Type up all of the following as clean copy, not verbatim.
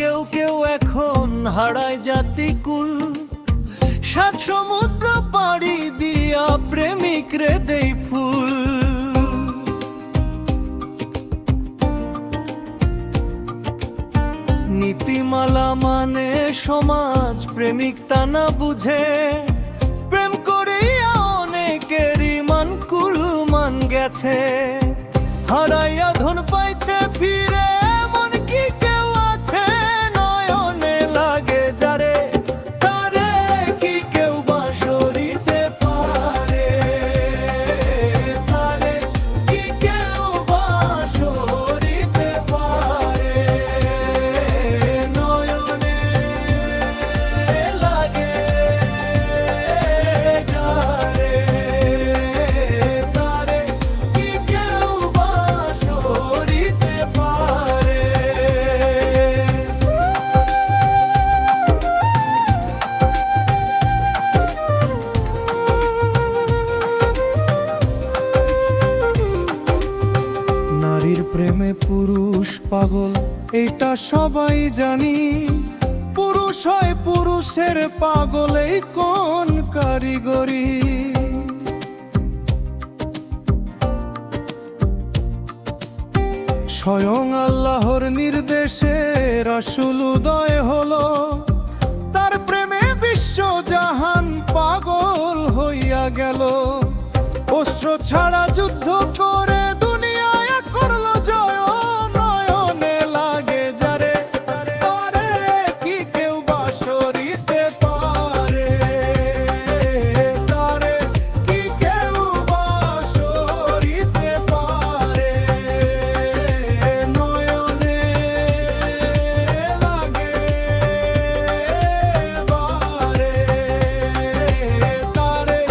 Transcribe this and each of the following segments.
কেউ কেউ এখন হারায় জাতিকুল। সাত সমুদ্র পাড়ি দিয়া প্রেমিক রে দেই ফুল। নীতিমালা মানে সমাজ প্রেমিক তা না বুঝে। প্রেম করিয়া অনেকেরই মান কুলমান গেছে। হারাইয়া ধন পাইছে ফিরে এমন কি কেউ আছে? নয়নে লাগে যারে তারে কি কেউ বাঁশরিতে পারে? তারে কি কেউ বাঁশরিতে পারে? নয়নে লাগে যারে তারে কি কেউ বাঁশরিতে পারে? নারীর প্রেমে পুরুষ পাগল এটা সবাই জানি। পুরুষ হয় পুরুষের পাগল এই কোন কারিগরি? স্বয়ং আল্লাহর নির্দেশে রাসূল উদয় হলো। তার প্রেমে বিশ্ব জাহান পাগল হইয়া গেল। অস্ত্র ছাড়া যুদ্ধ করে দুনিয়ায় করলো জয়। নয়নে লাগে যারে তারে কি কেউ বাঁশরিতে পারে? তারে কি কেউ বাঁশরিতে পারে? নয়নে লাগে বারে তারে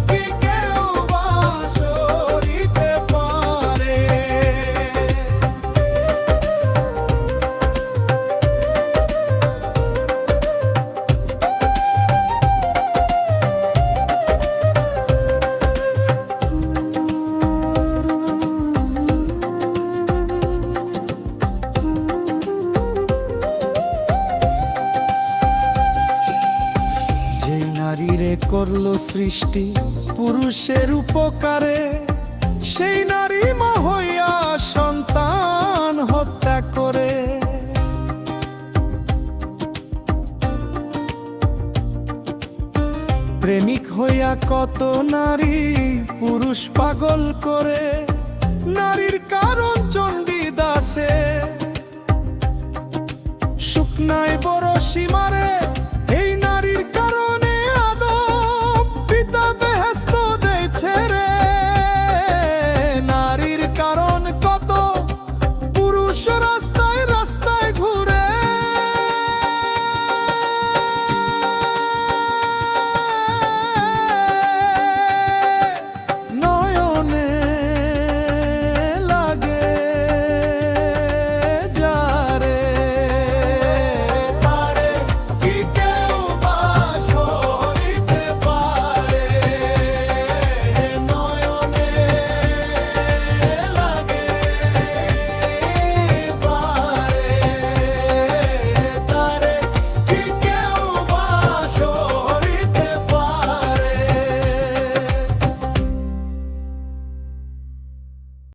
কি কেউ বাঁশরিতে পারে? যেই নারীরে করলো সৃষ্টি পুরুষের উপকারে, সেই নারী মা হইয়া সন্তান হত্যা করে। প্রেমিক হইয়া কত নারী পুরুষ পাগল করে। নারীর কারণ চণ্ডীদাসে শুকনায় বড় সীমারে